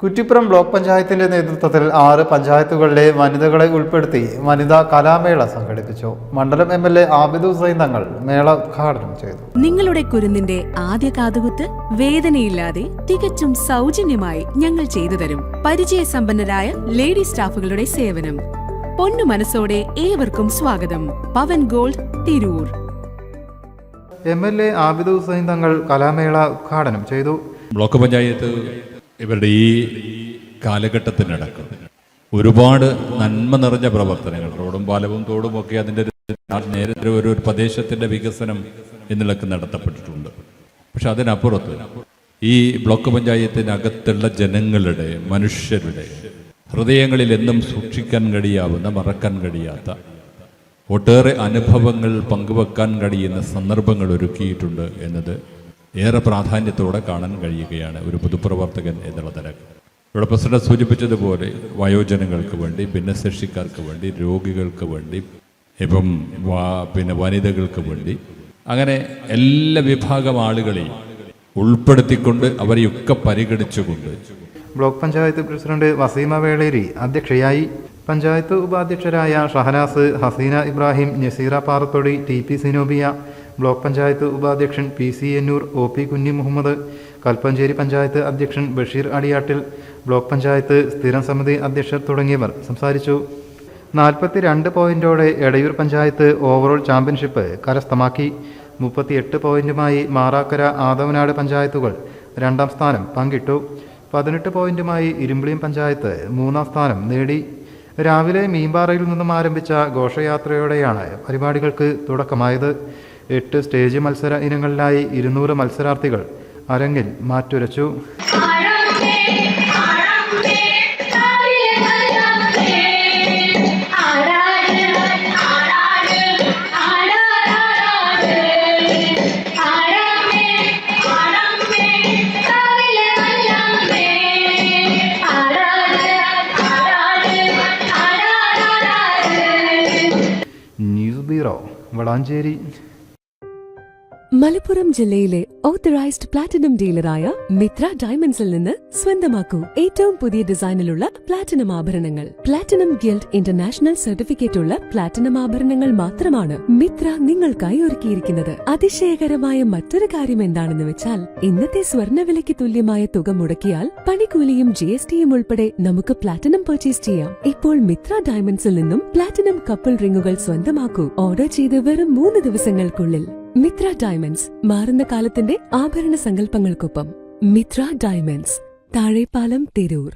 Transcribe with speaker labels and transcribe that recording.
Speaker 1: Kuttippuram block പഞ്ചായത്തിന്റെ നേതൃത്വത്തിൽ 6 പഞ്ചായത്തുകളിലെ വനിതകളെ ഉൾപ്പെടുത്തി വനിതാ കലാമേള സംഘടിപ്പിച്ചു. മണ്ഡലം MLA ആബിദ് ഹുസൈൻ തങ്ങൾ മേള ഉദ്ഘാടനം ചെയ്തു.
Speaker 2: നിങ്ങളുടെ കുരുന്നിന്റെ ആദ്യ കാതുകുത്ത് വേദനയില്ലാതെ തികച്ചും സൗജന്യമായി ഞങ്ങൾ ചെയ്തു തരും. പരിചയസമ്പന്നരായ ലേഡി സ്റ്റാഫുകളുടെ സേവനം. പൊന്നു മനസ്സോടെ ഏവർക്കും സ്വാഗതം. പവൻ ഗോൾഡ്, തിരൂർ.
Speaker 1: MLA ആബിദ് ഹുസൈൻ തങ്ങൾ കലാമേള ഉദ്ഘാടനം ചെയ്തു.
Speaker 3: ബ്ലോക്ക് പഞ്ചായത്ത് ഇവരുടെ ഈ കാലഘട്ടത്തിനടക്കം ഒരുപാട് നന്മ നിറഞ്ഞ പ്രവർത്തനങ്ങൾ, റോഡും പാലവും തോടും ഒക്കെ അതിൻ്റെ നേരെ ഒരു പ്രദേശത്തിൻ്റെ വികസനം എന്നിലൊക്കെ നടത്തപ്പെട്ടിട്ടുണ്ട്. പക്ഷെ അതിനപ്പുറത്ത് ഈ ബ്ലോക്ക് പഞ്ചായത്തിനകത്തുള്ള ജനങ്ങളുടെ, മനുഷ്യരുടെ ഹൃദയങ്ങളിൽ എന്നും സൂക്ഷിക്കാൻ കഴിയാവുന്ന, മറക്കാൻ കഴിയാത്ത ഒട്ടേറെ അനുഭവങ്ങൾ പങ്കുവെക്കാൻ കഴിയുന്ന സന്ദർഭങ്ങൾ ഒരുക്കിയിട്ടുണ്ട് എന്നത് ഏറെ പ്രാധാന്യത്തോടെ കാണാൻ കഴിയുകയാണ് ഒരു പൊതുപ്രവർത്തകൻ എന്നുള്ള നിലക്ക്. ഇവിടെ പ്രസിഡന്റ് സൂചിപ്പിച്ചതുപോലെ വയോജനങ്ങൾക്ക് വേണ്ടി, ഭിന്നശേഷിക്കാർക്ക് വേണ്ടി, രോഗികൾക്ക് വേണ്ടി, ഇപ്പം വനിതകൾക്ക് വേണ്ടി, അങ്ങനെ എല്ലാ വിഭാഗം ആളുകളെയും ഉൾപ്പെടുത്തിക്കൊണ്ട് അവരെയൊക്കെ പരിഗണിച്ചുകൊണ്ട്
Speaker 1: ബ്ലോക്ക് പഞ്ചായത്ത് പ്രസിഡന്റ് വസീമ വേളേരി അധ്യക്ഷയായി. പഞ്ചായത്ത് ഉപാധ്യക്ഷരായ ഷഹനാസ്, ഹസീന ഇബ്രാഹിം, നസീറ പാറത്തൊടി, TP സിനോബിയ, ബ്ലോക്ക് പഞ്ചായത്ത് ഉപാധ്യക്ഷൻ PC എന്നൂർ, OP കുഞ്ഞി മുഹമ്മദ്, കൽപ്പഞ്ചേരി പഞ്ചായത്ത് അധ്യക്ഷൻ ബഷീർ അടിയാട്ടിൽ, ബ്ലോക്ക് പഞ്ചായത്ത് സ്ഥിരം സമിതി അധ്യക്ഷർ തുടങ്ങിയവർ സംസാരിച്ചു. 42 പോയിന്റോടെ എടയൂർ പഞ്ചായത്ത് ഓവറോൾ ചാമ്പ്യൻഷിപ്പ് കരസ്ഥമാക്കി. 38 പോയിന്റുമായി മാറാക്കര, ആദവനാട് പഞ്ചായത്തുകൾ 2ാം സ്ഥാനം പങ്കിട്ടു. 18 പോയിന്റുമായി ഇരുമ്പിളിയം പഞ്ചായത്ത് 3ാം സ്ഥാനം നേടി. രാവിലെ മീൻപാറയിൽ നിന്നും ആരംഭിച്ച ഘോഷയാത്രയോടെയാണ് പരിപാടികൾക്ക് തുടക്കമായത്. 8 സ്റ്റേജ് മത്സര ഇനങ്ങളിലായി 200 മത്സരാർത്ഥികൾ അരങ്ങിൽ മാറ്റുരച്ചു. News bureau, Valanchery.
Speaker 4: മലപ്പുറം ജില്ലയിലെ ഓത്തറൈസ്ഡ് പ്ലാറ്റിനം ഡീലറായ മിത്ര ഡയമണ്ട്സിൽ നിന്ന് സ്വന്തമാക്കൂ ഏറ്റവും പുതിയ ഡിസൈനിലുള്ള പ്ലാറ്റിനം ആഭരണങ്ങൾ. പ്ലാറ്റിനം ഗിൽഡ് ഇന്റർനാഷണൽ സർട്ടിഫിക്കറ്റ് ഉള്ള പ്ലാറ്റിനം ആഭരണങ്ങൾ മാത്രമാണ് മിത്ര നിങ്ങൾക്കായി ഒരുക്കിയിരിക്കുന്നത്. അതിശയകരമായ മറ്റൊരു കാര്യം എന്താണെന്ന് വെച്ചാൽ, ഇന്നത്തെ സ്വർണ്ണവിലയ്ക്ക് തുല്യമായ തുക മുടക്കിയാൽ പണിക്കൂലിയും GSTയും ഉൾപ്പെടെ നമുക്ക് പ്ലാറ്റിനം പർച്ചേസ് ചെയ്യാം. ഇപ്പോൾ മിത്ര ഡയമണ്ട്സിൽ നിന്നും പ്ലാറ്റിനം കപ്പിൾ റിങ്ങുകൾ സ്വന്തമാക്കൂ. ഓർഡർ ചെയ്ത് വെറും 3 ദിവസങ്ങൾക്കുള്ളിൽ. മിത്ര ഡയമണ്ട്സ്, മാറുന്ന കാലത്തിന്റെ ആഭരണ സങ്കല്പങ്ങൾക്കൊപ്പം. മിത്ര ഡയമണ്ട്സ്, താഴെപ്പാലം, തിരൂർ.